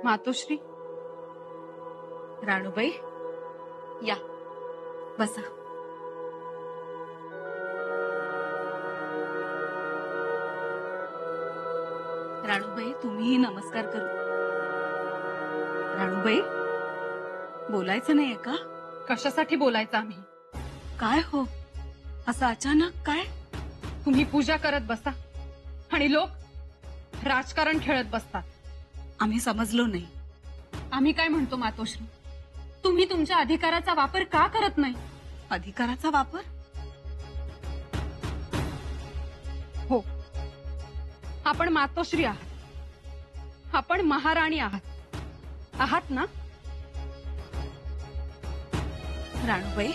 मातोश्री, राणूबाई या बसा. राणूबाई तुम्हीही नमस्कार करू. राणूबाई बोलायचं नाहीये का? कशासाठी बोलायचं आम्ही? काय हो असं अचानक काय? तुम्ही पूजा करत बसा आणि लोक राजकारण खेळत बसतात. आम्ही समजलो नाही. आम्ही काय म्हणतो मातोश्री, तुम्ही तुमच्या अधिकाराचा वापर का करत नाही? अधिकाराचा वापर? हो, आपण मातोश्री आहात, आपण महाराणी आहात ना? राणूबाई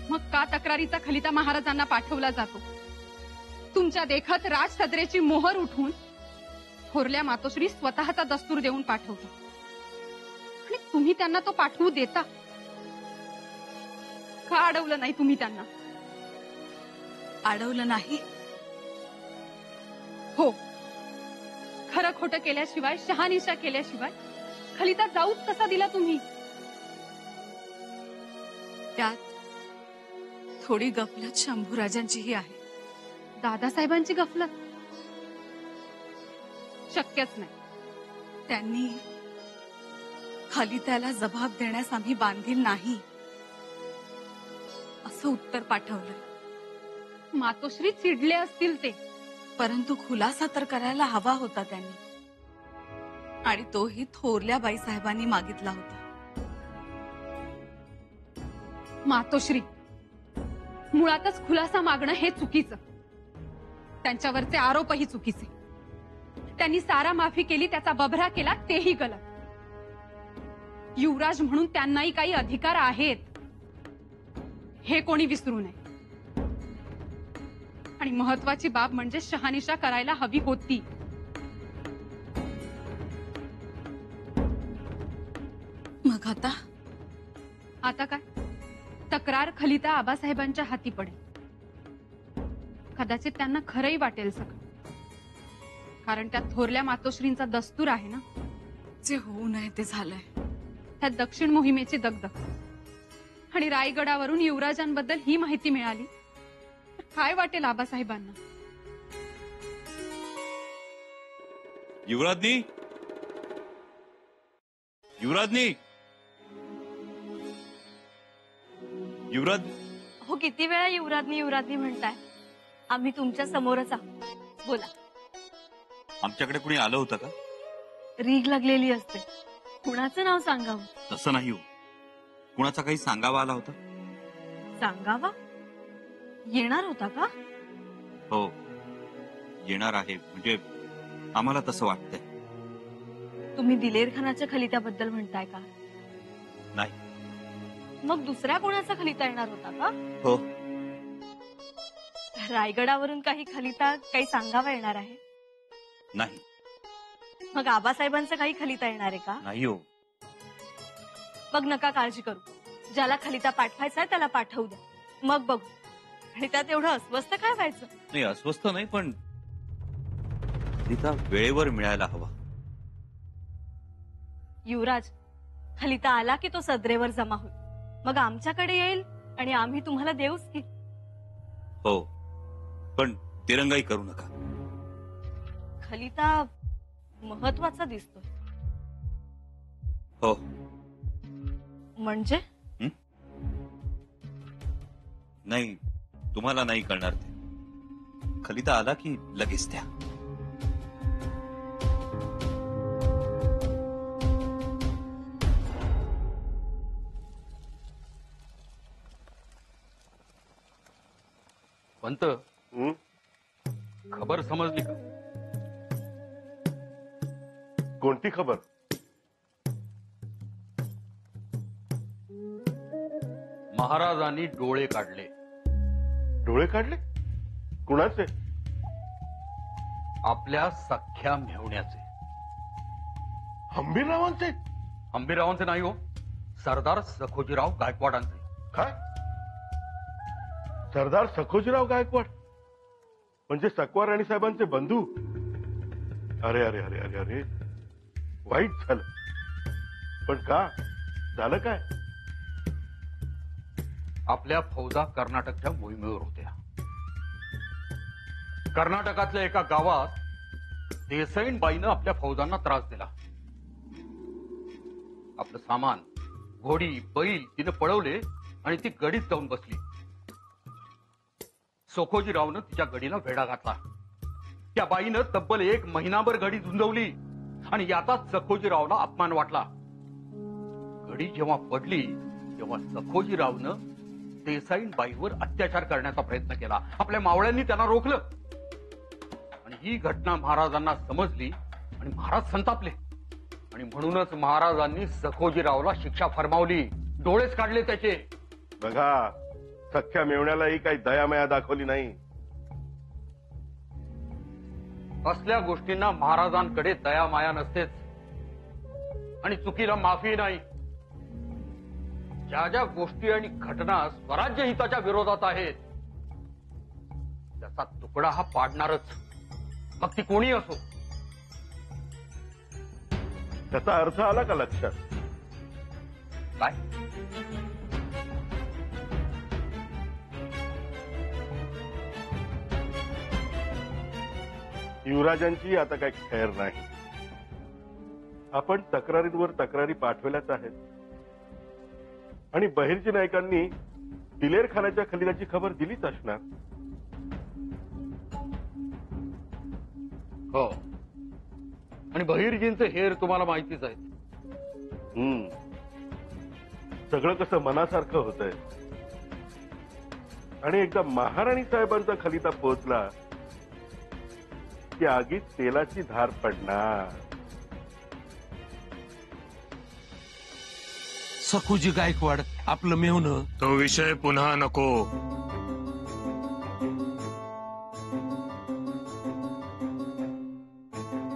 मग का तक्रारीचा खलिता महाराजांना पाठवला जातो? तुमच्या देखत राजसदरेची मोहर उठवून थोरल्या मातोश्री स्वतःचा दस्तूर देऊन पाठवतो आणि तुम्ही त्यांना तो पाठवू देता का? अडवलं नाही तुम्ही त्यांना? अडवलं नाही? हो, खरं खोटं केल्याशिवाय, शहानिशा केल्याशिवाय खलिता जाऊच कसा दिला तुम्ही? त्यात थोडी गफलत शंभूराजांचीही आहे. दादासाहेबांची गफलत? शक्यच नाही. त्यांनी खलित्याला जबाब देण्यास आम्ही बांधील नाही असं उत्तर पाठवलंय. मातोश्री चिडले असतील ते, परंतु खुलासा तर करायला हवा होता त्यांनी, आणि तोही थोरल्या बाईसाहेबांनी मागितला होता. मातोश्री, मुळातच खुलासा मागणं हे चुकीचं. त्यांच्यावरचे आरोपही चुकीचे. त्यांनी सारा माफी केली, त्याचा बभरा केला, तेही गलत. युवराज म्हणून त्यांनाही काही अधिकार आहेत, हे कोणी विसरू नये. आणि महत्वाची बाब म्हणजे शहानिशा करायला हवी होती. मग आता काय? तक्रार खलिता आबासाहेबांच्या हाती पडेल. कदाचित त्यांना खरंही वाटेल सगळं, कारण त्यात थोरल्या मातोश्रींचा दस्तूर आहे ना. जे होऊ नये ते झालंय. त्यात दक्षिण मोहिमेची दगदग आणि रायगडावरून युवराजांबद्दल ही माहिती मिळाली तर काय वाटेल आबासाहेबांना? युवराजनी, युवराज. हो, किती वेळा युवराजनी म्हणताय? आम्ही तुमच्या समोरच आहोत, बोला. आमच्याकडे कुणी आलं होतं का? रीग लागलेली असते, कुणाचं नाव सांगावं? तसं नाही हो, कुणाचा काही सांगावा आला होता? सांगावा? येणार होता का? हो, येणार आहे, म्हणजे आम्हाला तसं वाटतंय. तुम्ही दिलेर खानाच्या खलित्याबद्दल म्हणताय का? नाही. मग दुसऱ्या कोणाचा खलिता येणार होता का? हो. रायगडावरून काही खलिता काही सांगावा येणार आहे? नाही. मग आबासाहेबांचा काही खलिता येणार आहे का? नाही हो. मग नका काळजी करू, ज्याला खलिता पाठवायचा आहे त्याला पाठवू द्या, मग बघू. आणि त्यात एवढं अस्वस्थ काय व्हायचं? नाही, अस्वस्थ नाही, पण खलिता वेळेवर मिळायला हवा. युवराज, खलिता आला की तो सदरेवर जमा होईल, मग आमच्याकडे येईल आणि आम्ही तुम्हाला देऊच की. हो, पण तिरंगाई करू नका. खलिता महत्वाचा दिसतोय. हो. म्हणजे? नाही, तुम्हाला नाही कळणार ते. खलिता आला की लगेच द्या. पंत, खबर समजली का? कोणती खबर? महाराजांनी डोळे काढले. डोळे काढले? कुणाचे? आपल्या सख्या मेहुण्याचे. हंबीररावांचे? हंबीररावांचे नाही हो, सरदार सखोजीराव गायकवाडांचे. काय? सरदार सखोजीराव गायकवाड म्हणजे सकवा राणी साहेबांचे बंधू? अरे अरे अरे अरे अरे वाईट झालं. पण का झालं काय? आपल्या फौजा कर्नाटकच्या मोहिमेवर होत्या. कर्नाटकातल्या एका गावात देसाईबाईनं आपल्या फौजांना त्रास दिला. आपलं सामान, घोडी, बैल तिनं पळवले आणि ती गडीत जाऊन बसली. सखोजीरावनं तिच्या गडीला वेढा घातला. त्या बाईनं तब्बल 1 महिनाभर गडी झुंजवली आणि याचाच सखोजीरावला अपमान वाटला. गडी जेव्हा पडली तेव्हा सखोजीरावनं देसाईबाईवर अत्याचार करण्याचा प्रयत्न केला. आपल्या मावळ्यांनी त्यांना रोखलं आणि ही घटना महाराजांना समजली आणि महाराज संतापले आणि म्हणूनच महाराजांनी सखोजीरावला शिक्षा फरमावली. डोळेच काढले त्याचे. बघा, सख्या मेवण्यालाही काही दयामया दाखवली नाही. असल्या गोष्टींना महाराजांकडे दया माया नसतेच आणि चुकीला माफी नाही. ज्या ज्या गोष्टी आणि घटना स्वराज्य हिताच्या विरोधात आहेत त्याचा तुकडा हा पाडणारच, मग ती कोणी असो. त्याचा अर्थ आला का लक्षात? काय? युवराजांची आता काही खैर नाही. आपण तक्रारींवर तक्रारी पाठवल्याच आहेत आणि बहिर्जी नायकांनी दिलेर खानाच्या खलिदाची खबर दिलीच असणार. हो, आणि बहिर्जींचे हेर तुम्हाला माहितीच आहे. सगळं कसं मनासारखं होतंय आणि एकदा महाराणी साहेबांचा खलिता पोहोचला की आगीत तेलाची धार पडणार. सखूजी गायकवाड आपलं मेहुणं. तो विषय पुन्हा नको.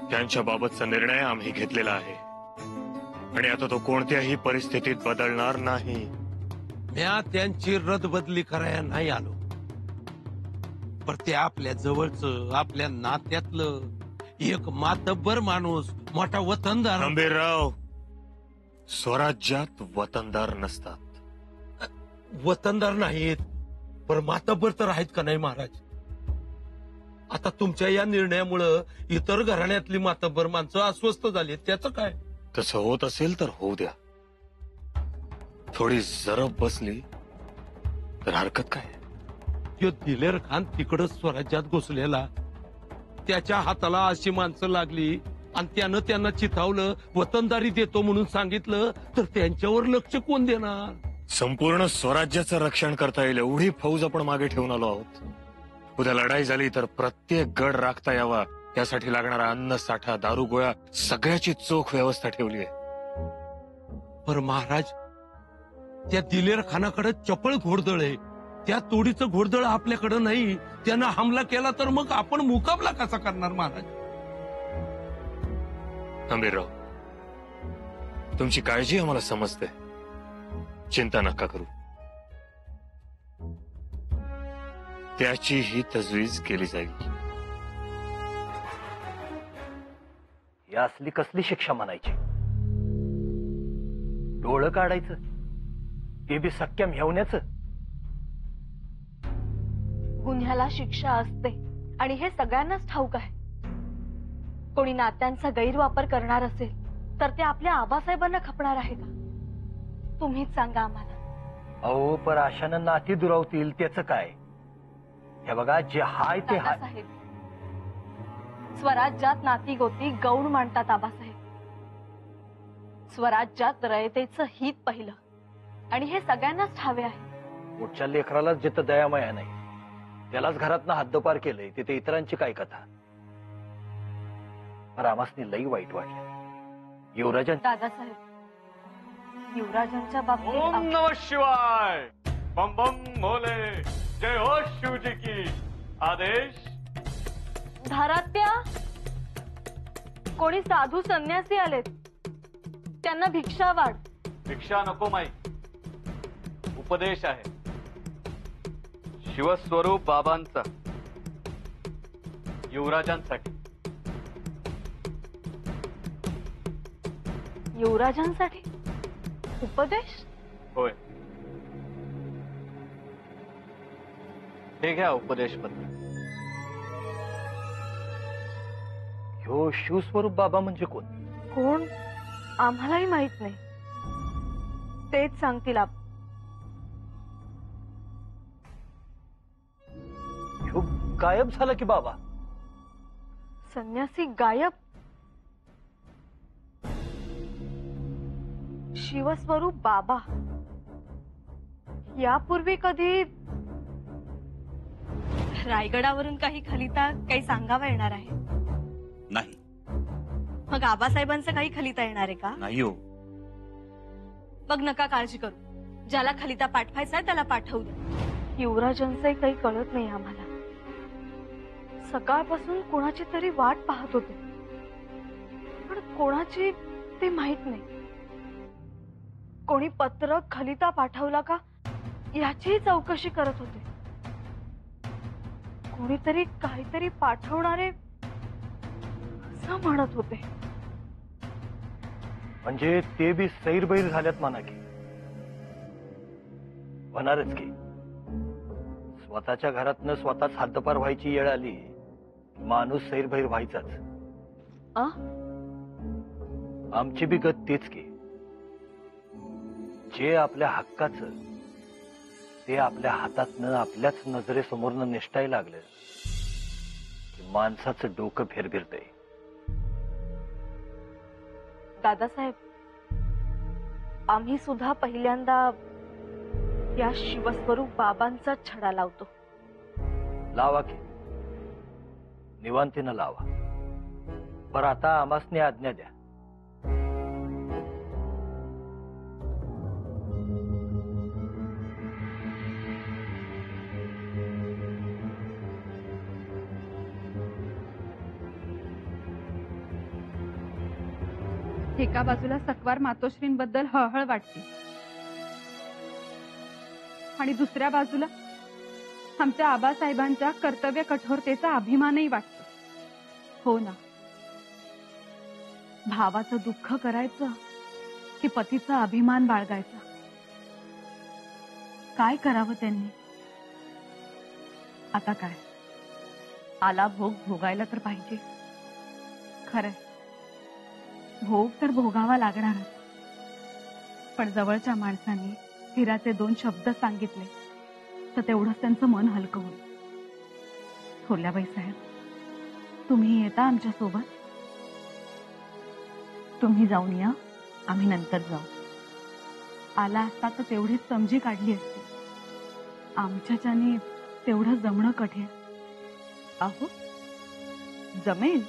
त्यांच्या बाबतचा निर्णय आम्ही घेतलेला आहे आणि आता तो कोणत्याही परिस्थितीत बदलणार नाही. म्या त्यांची रदबदली करायला नाही आलो, पण ते आपल्या जवळचं, आपल्या नात्यातलं एक मातब्बर माणूस, मोठा वतनदार. गंभीरराव, स्वराज्यात वतनदार नसतात. वतनदार नाहीत, पण मातब्बर तर आहेत का नाही महाराज? आता तुमच्या या निर्णयामुळं इतर घराण्यातली मातब्बर माणसं अस्वस्थ झाली. त्याचं काय? तसं होत असेल तर होऊ द्या. थोडी जरब बसली तर हरकत काय? तो दिलेर खान तिकडं स्वराज्यात घुसलेला, त्याच्या हाताला अशी माणसं लागली आणि त्यानं त्यांना चिथावलं, वतनदारी देतो म्हणून सांगितलं, तर त्यांच्यावर लक्ष कोण देणार? संपूर्ण स्वराज्याचं रक्षण करता येईल एवढी फौज आपण मागे ठेवून आलो आहोत. उद्या लढाई झाली तर प्रत्येक गड राखता यावा यासाठी लागणारा अन्न साठा, दारू गोळा सगळ्याची चोख व्यवस्था ठेवली आहे. पर महाराज, त्या दिलेर खानाकडे चपळ घोडदळ आहे. त्या तोडीचं घोडदळ आपल्याकडे नाही. त्यानं हमला केला तर मग आपण मुकाबला कसा करणार महाराज? गंभीरराव, तुमची काळजी आम्हाला समजते. चिंता नका करू. त्याची ही तजवीज केली जाईल. या असली कसली शिक्षा म्हणायची? डोळं काढायचं, ते बी सख्या मेवण्याचं. गुन्ह्याला शिक्षा असते आणि हे सगळ्यांनाच ठाऊक आहे. कोणी नात्यांचा गैरवापर करणार असेल तर ते आपल्या आबासाहेबांना खपणार आहे का? तुम्हीच सांगा आम्हाला. अहो, पर आशानं नाती दुरावतील त्याचं काय? हे बघा, जे हाय ते हाय. दादासाहेब, स्वराज्यात नाती गोती गौण मांडतात आबासाहेब. स्वराज्यात रयतेचं हित पहिलं आणि हे सगळ्यांनाच ठावे आहे. मोठच्या लेकराला जिथं दयामाया नाही त्यालाच घरातनं हद्दपार केलंय, तिथे इतरांची काय कथा? रामासनी लई वाईट वाटलं. युवराजन दादासाहेब, युवराजांच्या बाबतीत ओम नमः शिवाय. बम बम भोले. जय हो शिवजी की. आदेश. धारात्या, कोणी साधू संन्यासी आलेत, त्यांना भिक्षा वाढ. भिक्षा नको माई, उपदेश आहे शिवस्वरूप बाबांचा युवराजांसाठी. युवराजांसाठी उपदेश? होय, हे घ्या उपदेश पत्र. ह्यो शिवस्वरूप बाबा म्हणजे कोण? कोण आम्हालाही माहित नाही. तेच सांगतील ह्यो गायब झाला की बाबा? संन्यासी गायब? शिवस्वरूप बाबा यापूर्वी कधी? रायगडावरून काही खलिता काही सांगावा येणार आहे? नाही. मग आबासाहेबांचं काही खलिता येणार आहे का? नाही हो. मग नका काळजी करू. ज्याला खलिता पाठवायचा आहे त्याला पाठवू द्या. युवराजांचंही काही कळत नाही आम्हाला. सकाळपासून कोणाची तरी वाट पाहत होते, पण कोणाची ते माहित नाही. कोणी पत्र खलिता पाठवला का याचीही चौकशी करत होते. कोणीतरी काहीतरी पाठवणारे असं म्हणत होते. म्हणजे ते बी सैरबैर झाल्यात म्हणा की? होणारच की. स्वतःच्या घरातनं स्वतःच हद्दपार व्हायची वेळ आली, माणूस सैरबैर व्हायचाच. आमची बी गत तेच की. जे आपल्या हक्काचं ते आपल्या हातातनं आपल्याच नजरेसमोरनं निष्ठायला लागलं की माणसाचं डोकं फिरभिरतंय. दादासाहेब, आम्ही सुद्धा पहिल्यांदा या शिवस्वरूप बाबांचा छडा लावतो. लावा की, निवांतीनं लावा. बरं, आता आमासने आज्ञा द्या. एका बाजूला सकवार मातोश्रींबद्दल हळहळ वाटते आणि दुसऱ्या बाजूला आमच्या आबासाहेबांच्या कर्तव्य कठोरतेचा अभिमानही वाटतो. हो ना, भावाचं दुःख करायचं की पतीचा अभिमान बाळगायचा? काय करावं त्यांनी? आता काय, आला भोग भोगायला तर पाहिजे. खरंय, भोग तर भोगावा लागणारच. पण जवळच्या माणसांनी हिराचे 2 शब्द सांगितले तर तेवढंच त्यांचं मन हलकं होईल. थोरल्याबाई साहेब, तुम्ही येता आमच्या सोबत? तुम्ही जाऊन या, आम्ही नंतर जाऊ. आला असता तर तेवढीच समजी काढली असती. आमच्याच्याने तेवढं जमणं कठीण. अहो, जमेल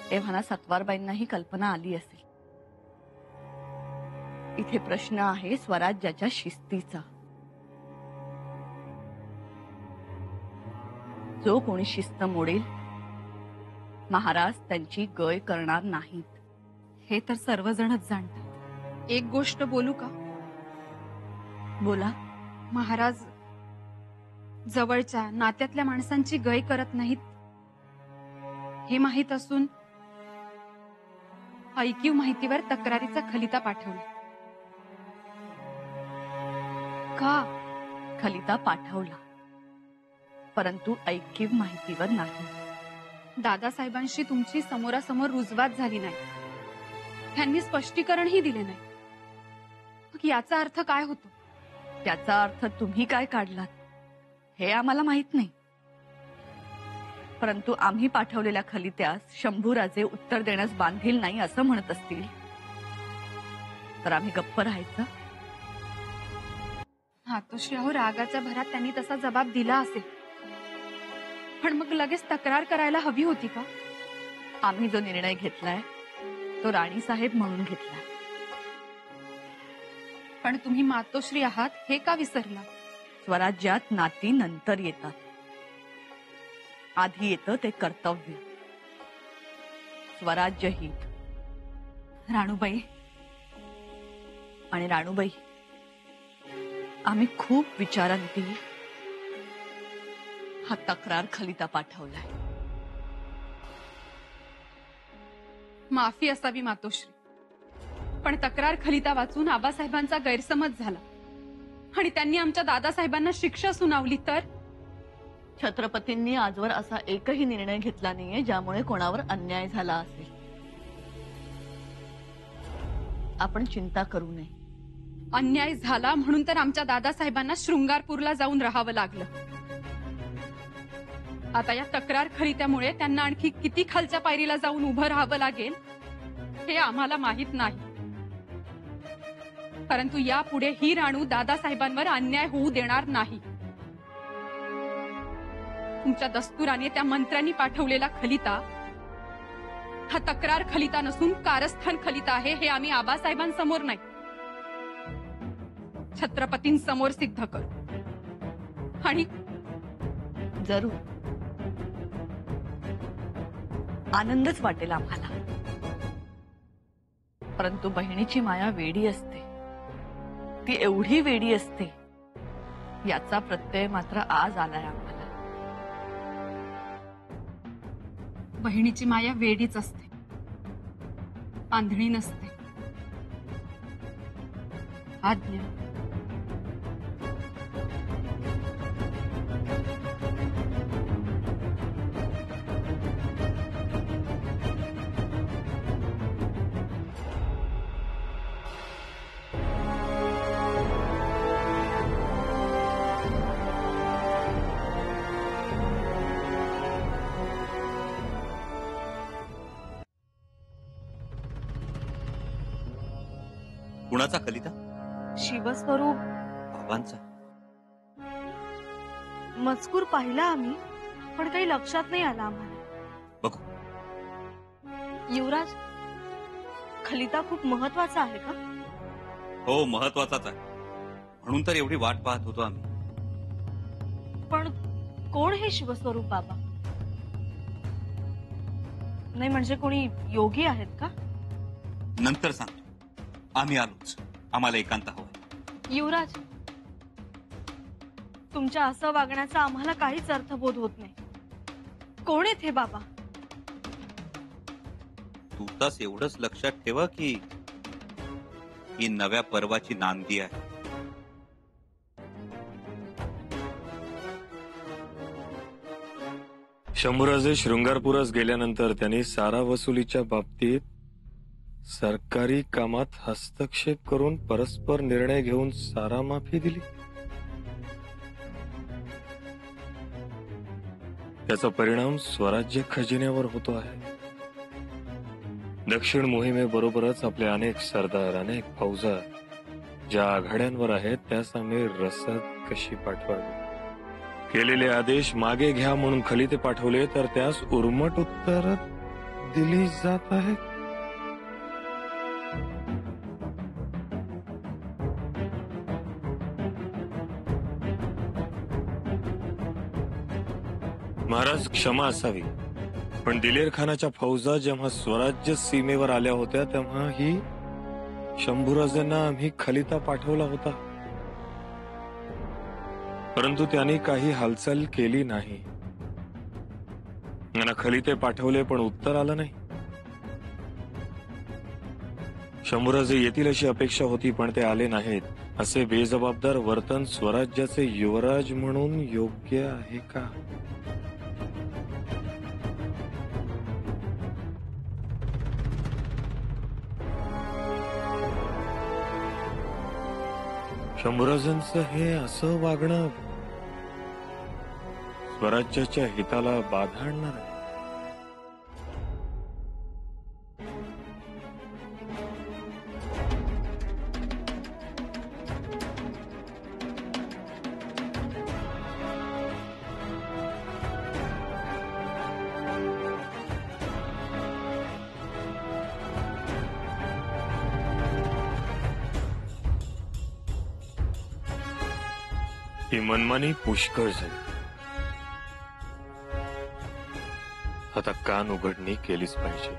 तेव्हा ना सत्वारबाईंनाही कल्पना आली असेल. इथे प्रश्न आहे स्वराज्याच्या शिस्तीचा. जो कोणी शिस्त मोडेल, महाराज त्यांची गय करणार नाहीत. हे तर सर्वजणच जाणतात. एक गोष्ट बोलू का? बोला. महाराज जवळच्या नात्यातल्या माणसांची गय करत नाहीत हे माहीत असून ऐकीव माहितीवर तक्रारीचा खलिता पाठवला. का? खलिता पाठवला, परंतु ऐकीव माहितीवर नाही. दादासाहेबांशी तुमची समोरासमोर रुजवात झाली नाही, त्यांनी स्पष्टीकरणही दिले नाही. मग याचा अर्थ काय होतो? त्याचा अर्थ तुम्ही काय काढलात हे आम्हाला माहित नाही, परंतु आम्ही पाठवलेल्या खलित्यास शंभूराजे उत्तर देण्यास बांधील नाही असं म्हणत असतील तर आम्ही गप्प राहायचं? हातोश्रीहो, रागाच्या भरात त्यांनी तसा जबाब दिला असेल, पण मग लगेच तक्रार करायला हवी होती का? आम्ही जो निर्णय घेतलाय तो राणी साहेब म्हणून घेतलाय. पण तुम्ही मातोश्री आहात हे का विसरला? स्वराज्यात नाती नंतर येतात, आधी येतं ते कर्तव्य, स्वराज्य हित. राणूबाई आणि राणूबाई, आम्ही खूप विचारांती हा तक्रार खलिता पाठवलाय. माफी असावी मातोश्री. पण तक्रार खलिता वाचून आबासाहेबांचा गैरसमज झाला आणि त्यांनी आमच्या दादासाहेबांना शिक्षा सुनावली तर छत्रपतींनी आजवर असा एकही निर्णय घेतला नाहीये ज्यामुळे कोणावर अन्याय झाला असेल. आपण चिंता करू नये. अन्याय झाला म्हणून तर आमच्या दादासाहेबांना शृंगारपूरला जाऊन राहावं लागलं. आता या तक्रार खलित्यामुळे त्यांना आणखी किती खालच्या पायरीला जाऊन उभं राहावं लागेल हे आम्हाला माहित नाही. परंतु यापुढे ही राणू दादासाहेबांवर अन्याय होऊ देणार नाही. तुमच्या दस्तुराने त्या मंत्र्यांनी पाठवलेला खलिता हा तक्रार खलिता नसून कारस्थान खलिता आहे हे आम्ही आबासाहेबांसमोर नाही छत्रपतींसमोर सिद्ध करू. आणि जरूर आनंदच वाटेल आम्हाला. परंतु बहिणीची माया वेडी असते. ती एवढी वेडी असते याचा प्रत्यय मात्र आज आलाय आम्हाला. बहिणीची माया वेडीच असते, आंधळी नसते. आज्ञा. कुणाचा खलिता? शिवस्वरूप बाबांचा. मजकूर पाहिला आम्ही, पण काही लक्षात नाही आला आम्हाला. बघू. युवराज, खलिता खूप महत्वाचा आहे का? हो, महत्वाचाच आहे. म्हणून तर एवढी वाट पाहत होतो आम्ही. पण कोण हे शिवस्वरूप बाबा? नाही म्हणजे कोणी योगी आहेत का? नंतर सांगतो. आम्ही आलोच. आम्हाला एकांत हवंय. युवराज, तुमच्या असं वागण्याचा आम्हाला काहीच अर्थबोध होत नाही. कोण आहेत हे बाबा? तू तस एवढंच लक्षात ठेवा की ही नव्या पर्वाची नांदी आहे. शंभूराजे शृंगारपुरास गेल्यानंतर त्यांनी सारा वसुलीच्या बाबतीत सरकारी कामात हस्तक्षेप करून परस्पर निर्णय घेऊन सारा माफी दिली. त्याचा परिणाम स्वराज्य खजिन्यावर होतो आहे. दक्षिण मोहिमेबरोबरच आपले अनेक सरदार, अनेक फौजा ज्या आघाड्यांवर आहेत त्यास आम्ही रसद कशी पाठवावी? केलेले आदेश मागे घ्या म्हणून खलिते पाठवले तर त्यास उर्मट उत्तर दिली जात आहेत. महाराज, क्षमा असावी, पण दिलेर खानाच्या फौजा जेव्हा स्वराज्य सीमेवर आल्या होत्या तेव्हा ही शंभूराजांना आम्ही खलिता पाठवला होता. परंतु त्यांनी काही हालचाल केली नाही. त्यांना खलिते पाठवले पण उत्तर आलं नाही. शंभूराजे येतील अशी अपेक्षा होती पण ते आले नाहीत. असे बेजबाबदार वर्तन स्वराज्याचे युवराज म्हणून योग्य आहे का? शंभूराजांचं हे असं वागणं स्वराज्याच्या हिताला बाधा आणणार आहे. ही मनमानी पुष्कळ झाली. आता कान उघडणी केलीच पाहिजे.